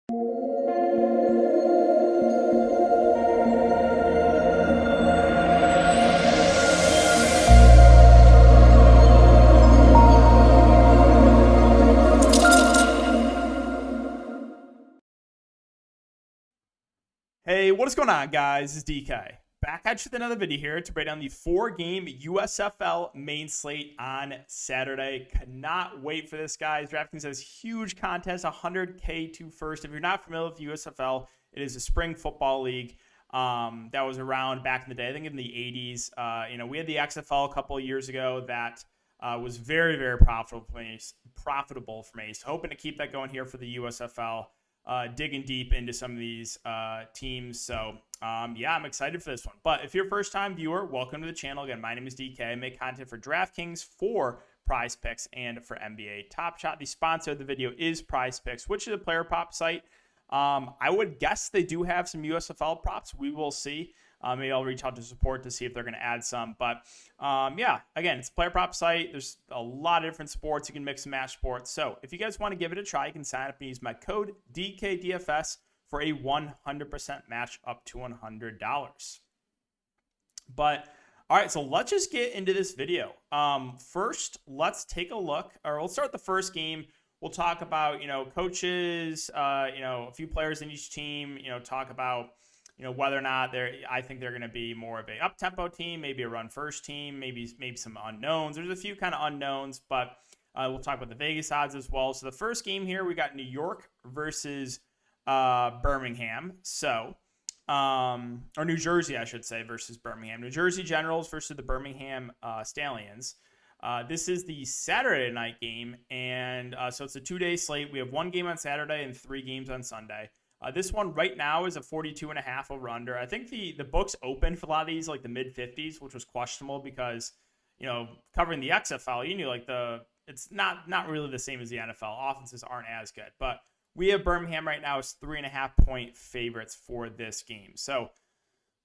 Hey, what is going on, guys? It's DK. Back at you with another video here to break down the 4-game USFL main slate on Saturday. Cannot wait for this, guys. Draftkings has huge contest, 100K to first. If you're not familiar with USFL, it is a spring football league that was around back in the day, I think in the 80s. We had the XFL a couple of years ago that was very, very profitable for me. So hoping to keep that going here for the USFL. Digging deep into some of these teams. So, I'm excited for this one. But if you're a first-time viewer, welcome to the channel. Again, my name is DK. I make content for Draftkings, for Prize Picks, and for NBA Top Shot. The sponsor of the video is Prize Picks, which is a player prop site. I would guess they do have some USFL props. We will see. Maybe I'll reach out to support to see if they're going to add some. But, again, it's a player prop site. There's a lot of different sports. You can mix and match sports. So if you guys want to give it a try, you can sign up and use my code DKDFS for a 100% match up to $100. But, all right, so let's just get into this video. First, let's take a look, or we'll start the first game. We'll talk about, coaches, a few players in each team, talk about, whether or not I think they're going to be more of a up-tempo team, maybe a run-first team, maybe some unknowns. There's a few kind of unknowns, but we'll talk about the Vegas odds as well. So the first game here, we got New York versus Birmingham. So, or New Jersey, I should say, versus Birmingham. New Jersey Generals versus the Birmingham Stallions. This is the Saturday night game, and so it's a 2-day slate. We have 1 game on Saturday and 3 games on Sunday. This one right now is a 42.5 over-under. I think the books open for a lot of these, like the mid-50s, which was questionable because, covering the XFL, you knew it's not really the same as the NFL. Offenses aren't as good. But we have Birmingham right now as 3.5-point favorites for this game. So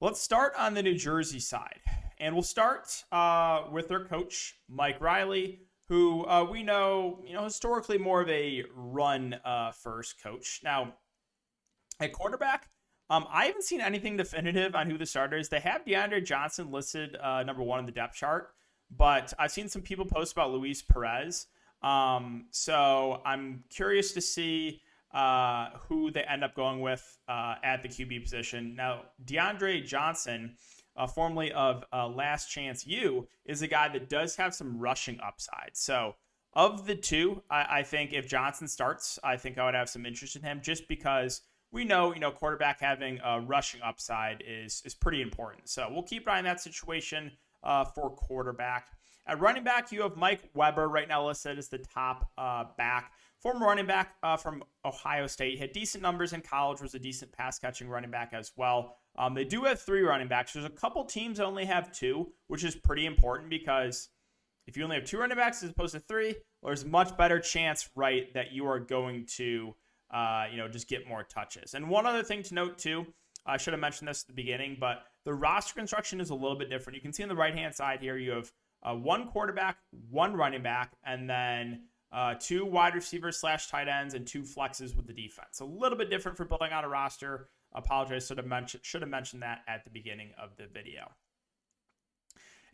let's start on the New Jersey side. And we'll start with their coach, Mike Riley, who we know, historically more of a run-first coach. Now, at quarterback, I haven't seen anything definitive on who the starter is. They have DeAndre Johnson listed number 1 in the depth chart, but I've seen some people post about Luis Perez. So I'm curious to see who they end up going with at the QB position. Now, DeAndre Johnson, formerly of Last Chance U, is a guy that does have some rushing upside. So of the two, I think if Johnson starts, I think I would have some interest in him just because we know, quarterback having a rushing upside is pretty important. So we'll keep an eye on that situation for quarterback. At running back, you have Mike Weber right now listed as the top back. Former running back from Ohio State. Had decent numbers in college, was a decent pass-catching running back as well. They do have 3 running backs. There's a couple teams that only have 2, which is pretty important because if you only have 2 running backs as opposed to 3, there's a much better chance, right, that you are going to just get more touches. And one other thing to note too, I should have mentioned this at the beginning, but the roster construction is a little bit different. You can see on the right-hand side here, you have 1 quarterback, 1 running back, and then 2 wide receivers / tight ends and 2 flexes with the defense. A little bit different for building out a roster. Apologize, should have mentioned that at the beginning of the video.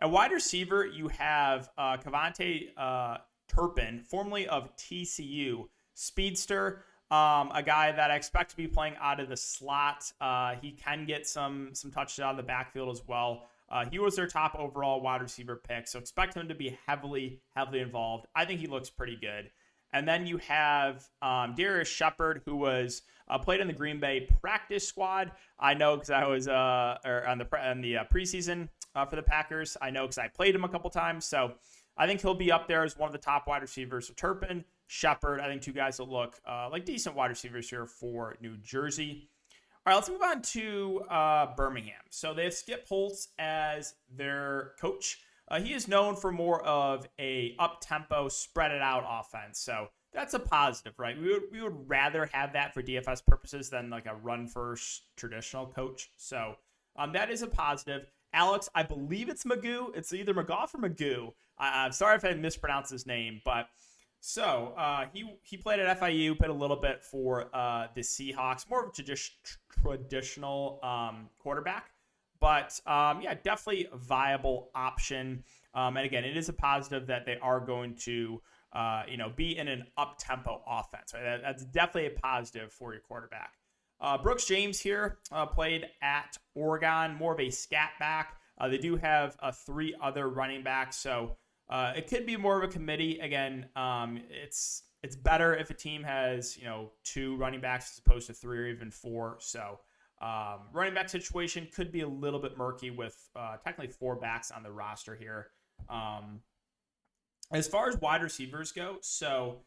At wide receiver, you have Kavante Turpin, formerly of TCU, speedster. A guy that I expect to be playing out of the slot. He can get some touches out of the backfield as well. He was their top overall wide receiver pick, so expect him to be heavily involved. I think he looks pretty good. And then you have Darius Shepard, who was played in the Green Bay practice squad. I know because I was on the preseason for the Packers. I know because I played him a couple times, so I think he'll be up there as one of the top wide receivers. So Turpin, Shepard, I think 2 guys that look like decent wide receivers here for New Jersey. All right, let's move on to Birmingham. So they have Skip Holtz as their coach. He is known for more of a up-tempo, spread-it-out offense. So that's a positive, right? We would rather have that for DFS purposes than like a run-first traditional coach. So that is a positive. Alex, I believe it's Magoo. It's either McGough or Magoo. I'm sorry if I mispronounced his name, but So he played at FIU, played a little bit for the Seahawks, more of a traditional quarterback. But yeah, definitely a viable option. And again, it is a positive that they are going to be in an up-tempo offense. Right? That's definitely a positive for your quarterback. Brooks James here played at Oregon, more of a scat back. They do have 3 other running backs, so it could be more of a committee. Again, it's better if a team has 2 running backs as opposed to 3 or even 4. So running back situation could be a little bit murky with technically 4 backs on the roster here. As far as wide receivers go, so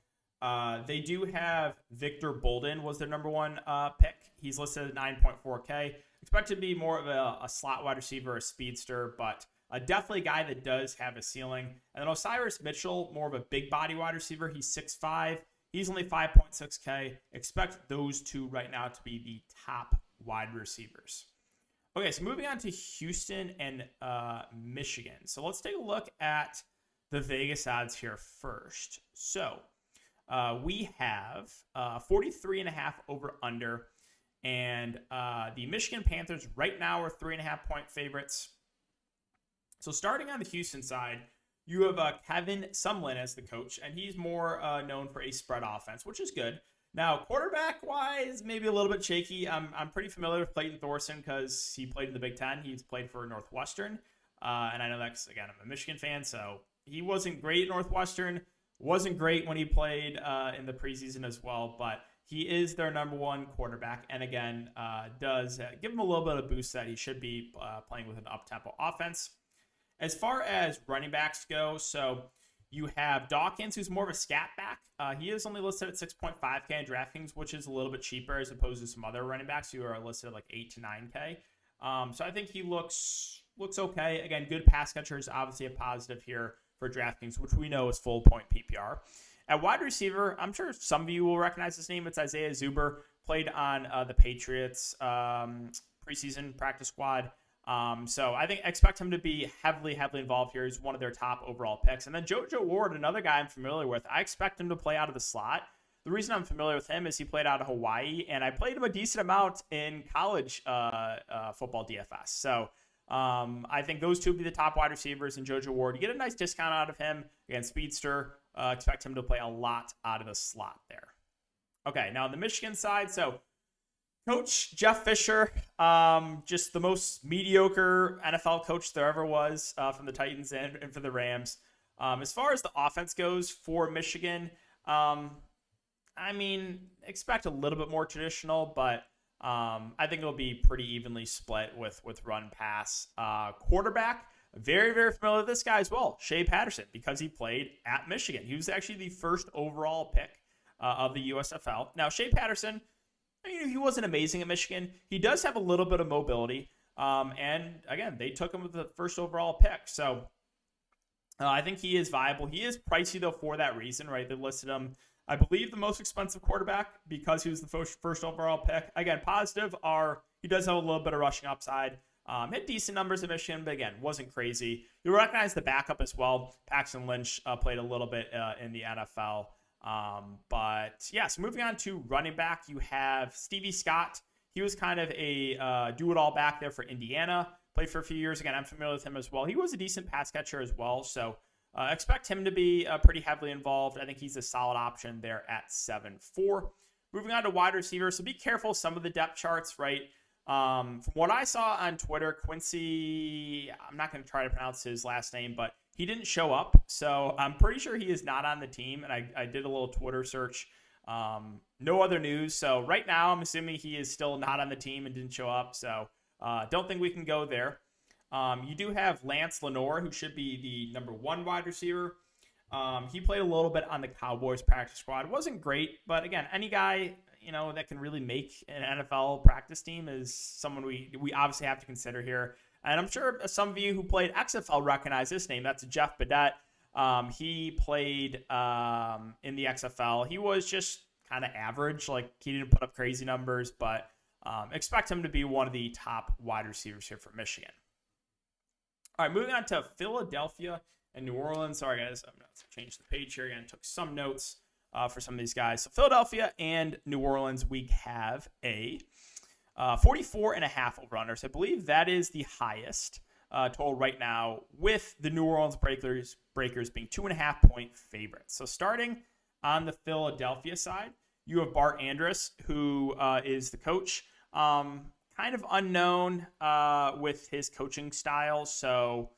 they do have Victor Bolden was their number 1 pick. He's listed at 9.4K. Expected to be more of a slot wide receiver, a speedster, but definitely a guy that does have a ceiling. And then Osiris Mitchell, more of a big body wide receiver. He's 6'5". He's only 5.6K. Expect those 2 right now to be the top wide receivers. Okay, so moving on to Houston and Michigan. So let's take a look at the Vegas odds here first. So we have 43.5 over under. And the Michigan Panthers right now are 3.5-point favorites. So starting on the Houston side, you have Kevin Sumlin as the coach, and he's more known for a spread offense, which is good. Now, quarterback-wise, maybe a little bit shaky. I'm pretty familiar with Clayton Thorson because he played in the Big Ten. He's played for Northwestern, and I know that's, again, I'm a Michigan fan, so he wasn't great at Northwestern. Wasn't great when he played in the preseason as well, but he is their number 1 quarterback, and again, does give him a little bit of boost that he should be playing with an up-tempo offense. As far as running backs go, so you have Dawkins, who's more of a scat back. He is only listed at 6.5K in Draftkings, which is a little bit cheaper as opposed to some other running backs who are listed at like 8 to 9K. So I think he looks okay. Again, good pass catcher is obviously a positive here for Draftkings, which we know is full point PPR. At wide receiver, I'm sure some of you will recognize his name. It's Isaiah Zuber, played on the Patriots preseason practice squad. So I think expect him to be heavily involved here. He's one of their top overall picks. And then JoJo Ward, another guy I'm familiar with. I expect him to play out of the slot. The reason I'm familiar with him is he played out of Hawaii, and I played him a decent amount in college football DFS. So I think those 2 will be the top wide receivers, and JoJo Ward. You get a nice discount out of him. Again, speedster. Expect him to play a lot out of the slot there. Okay, now on the Michigan side, so Coach Jeff Fisher, just the most mediocre NFL coach there ever was from the Titans and for the Rams. As far as the offense goes for Michigan, I mean, expect a little bit more traditional, but I think it'll be pretty evenly split with run pass. Quarterback, very familiar with this guy as well, Shea Patterson, because he played at Michigan. He was actually the first overall pick of the USFL. Now, Shea Patterson, I mean, he wasn't amazing at Michigan. He does have a little bit of mobility. And again, they took him with the first overall pick. So I think he is viable. He is pricey, though, for that reason, right? They listed him, I believe, the most expensive quarterback because he was the first overall pick. Again, positive are he does have a little bit of rushing upside. Hit decent numbers at Michigan, but again, wasn't crazy. You recognize the backup as well. Paxton Lynch played a little bit in the NFL. But yeah, so moving on to running back, you have Stevie Scott. He was kind of a do-it-all back there for Indiana. Played for a few years. Again, I'm familiar with him as well. He was a decent pass catcher as well, so expect him to be pretty heavily involved. I think he's a solid option there at 7.4. Moving on to wide receivers, so be careful some of the depth charts, right? From what I saw on Twitter, Quincy, I'm not going to try to pronounce his last name, but he didn't show up. So I'm pretty sure he is not on the team. And I did a little Twitter search. No other news. So right now, I'm assuming he is still not on the team and didn't show up. So don't think we can go there. You do have Lance Lenore, who should be the number 1 wide receiver. He played a little bit on the Cowboys practice squad. Wasn't great, but again, any guy that can really make an NFL practice team is someone we obviously have to consider here. And I'm sure some of you who played XFL recognize this name. That's Jeff Badette. He played in the XFL. He was just kind of average. Like, he didn't put up crazy numbers, but expect him to be one of the top wide receivers here for Michigan. All right, moving on to Philadelphia and New Orleans. Sorry, guys. I'm going to change the page here again. Took some notes for some of these guys. So Philadelphia and New Orleans, we have a 44.5 over-under. So I believe that is the highest total right now, with the New Orleans Breakers being 2.5-point favorites. So starting on the Philadelphia side, you have Bart Andrus, who is the coach. Kind of unknown with his coaching style, so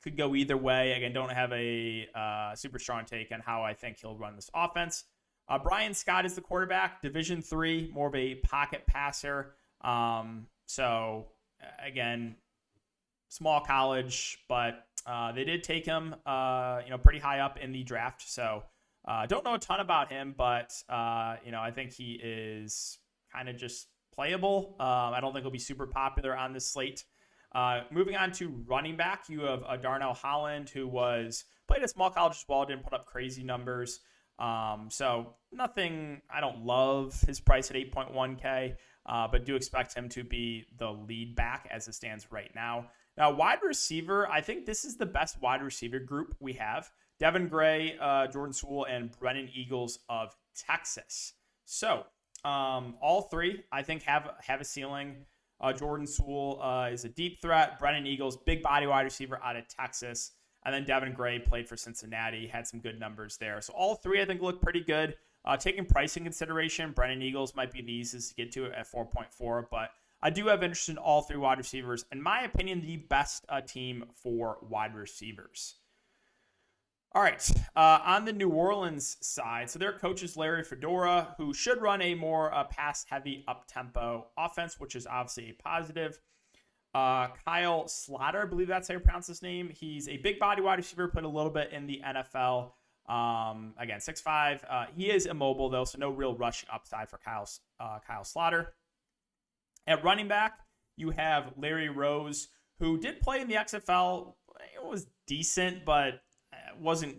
could go either way. Again, don't have a super strong take on how I think he'll run this offense. Brian Scott is the quarterback, Division III, more of a pocket passer. So again, small college, but they did take him, pretty high up in the draft. So don't know a ton about him, but I think he is kind of just playable. I don't think he'll be super popular on this slate. Moving on to running back, you have Darnell Holland, who played at small college as well, didn't put up crazy numbers. So nothing, I don't love his price at 8.1K, but do expect him to be the lead back as it stands right now. Now, wide receiver, I think this is the best wide receiver group we have. Devin Gray, Jordan Sewell, and Brennan Eagles of Texas. So all three, I think, have a ceiling. Jordan Sewell is a deep threat. Brennan Eagles, big body wide receiver out of Texas. And then Devin Gray played for Cincinnati, had some good numbers there. So all three, I think, look pretty good. Taking pricing consideration, Brennan Eagles might be the easiest to get to at 4.4, but I do have interest in all three wide receivers. In my opinion, the best team for wide receivers. All right, on the New Orleans side, so their coach is Larry Fedora, who should run a more pass-heavy, up-tempo offense, which is obviously a positive. Kyle Slaughter, I believe that's how you pronounce his name. He's a big body wide receiver, played a little bit in the NFL. Again, 6'5". He is immobile, though, so no real rushing upside for Kyle Slaughter. At running back, you have Larry Rose, who did play in the XFL. It was decent, but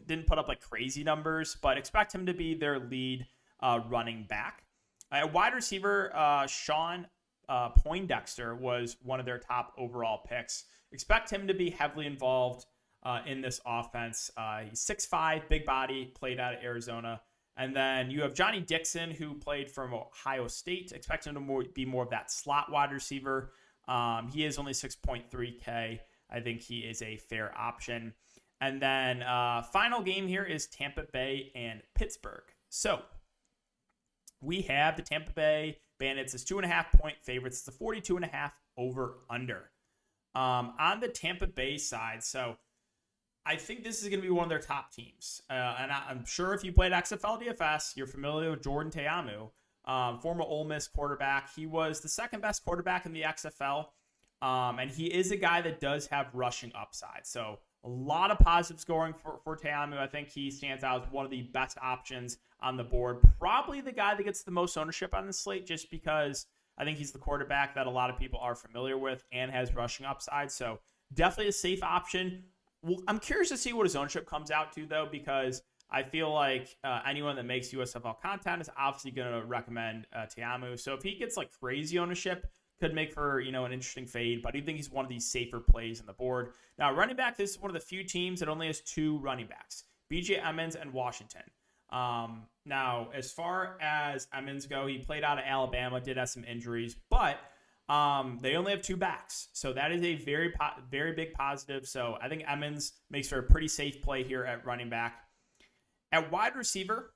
didn't put up like crazy numbers, but expect him to be their lead running back. At wide receiver, Sean Poindexter was one of their top overall picks. Expect him to be heavily involved in this offense. He's 6'5", big body, played out of Arizona. And then you have Johnny Dixon, who played from Ohio State. Expect him to be more of that slot wide receiver. He is only 6.3K. I think he is a fair option. And then final game here is Tampa Bay and Pittsburgh. So we have the Tampa Bay Bandits as 2.5-point favorites. It's a 42.5 over/under. On the Tampa Bay side, so I think this is going to be one of their top teams. And I'm sure if you played XFL DFS, you're familiar with Jordan Ta'amu, former Ole Miss quarterback. He was the second best quarterback in the XFL. And he is a guy that does have rushing upside. So a lot of positives going for Ta'amu. I think he stands out as one of the best options on the board. Probably the guy that gets the most ownership on the slate, just because I think he's the quarterback that a lot of people are familiar with and has rushing upside. So definitely a safe option. Well, I'm curious to see what his ownership comes out to, though, because I feel like anyone that makes USFL content is obviously going to recommend Ta'amu. So if he gets like crazy ownership, could make for, an interesting fade, but I do think he's one of these safer plays on the board. Now, running back, this is one of the few teams that only has two running backs, B.J. Emmons and Washington. Now, as far as Emmons go, he played out of Alabama, did have some injuries, but they only have two backs. So that is a very, very big positive. So I think Emmons makes for a pretty safe play here at running back. At wide receiver,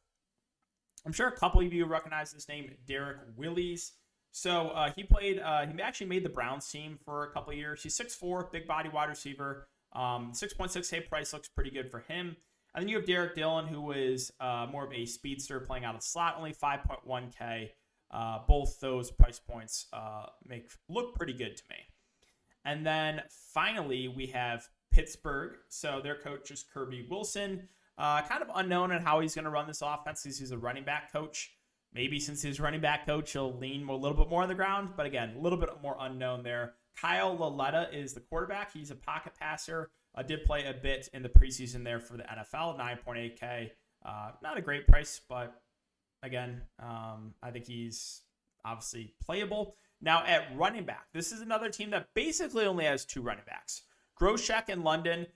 I'm sure a couple of you recognize this name, Derek Willis. So he actually made the Browns team for a couple of years. He's 6'4", big body wide receiver. 6.6K price looks pretty good for him. And then you have Derek Dillon, who is more of a speedster playing out of the slot, only 5.1K. Both those price points look pretty good to me. And then finally, we have Pittsburgh. So their coach is Kirby Wilson. Kind of unknown on how he's going to run this offense, since he's a running back coach. Maybe since he's running back coach, he'll lean a little bit more on the ground. But again, a little bit more unknown there. Kyle Laletta is the quarterback. He's a pocket passer. Did play a bit in the preseason there for the NFL, 9.8K. Not a great price, but again, I think he's obviously playable. Now at running back, this is another team that basically only has two running backs. Groshek in London.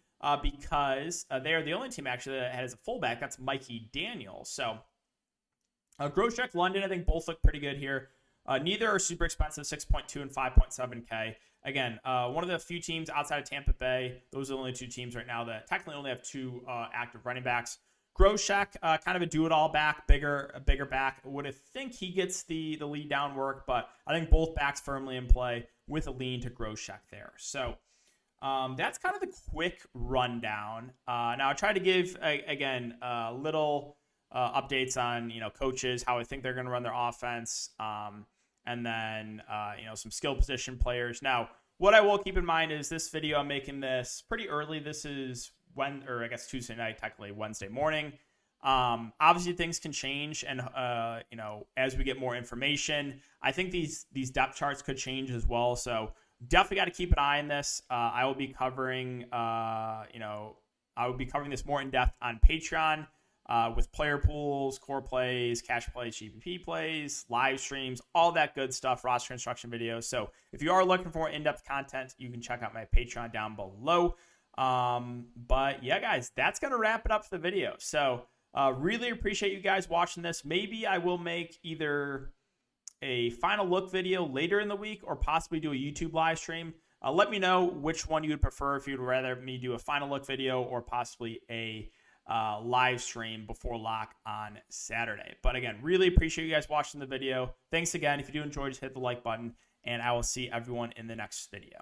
because they are the only team actually that has a fullback. That's Mikey Daniels. So Groshek, London, I think both look pretty good here. Neither are super expensive, 6.2 and 5.7K. Again, one of the few teams outside of Tampa Bay. Those are the only two teams right now that technically only have two active running backs. Groshek, kind of a do-it-all back, a bigger back. Would have think he gets the lead down work, but I think both backs firmly in play with a lean to Groshek there. So that's kind of the quick rundown. Now I try to give again little updates on coaches, how I think they're going to run their offense, and then some skill position players. Now what I will keep in mind is this video, I'm making this pretty early. This is Tuesday night, technically Wednesday morning. Obviously things can change, and as we get more information, I think these depth charts could change as well. So definitely got to keep an eye on this. I will be covering this more in depth on Patreon with player pools, core plays, cash plays, GPP plays, live streams, all that good stuff, roster construction videos. So if you are looking for in-depth content, you can check out my Patreon down below. But yeah, guys, that's going to wrap it up for the video. So really appreciate you guys watching this. Maybe I will make either a final look video later in the week or possibly do a YouTube live stream. Let me know which one you would prefer, if you'd rather me do a final look video or possibly a live stream before lock on Saturday. But again, really appreciate you guys watching the video. Thanks again. If you do enjoy, just hit the like button, and I will see everyone in the next video.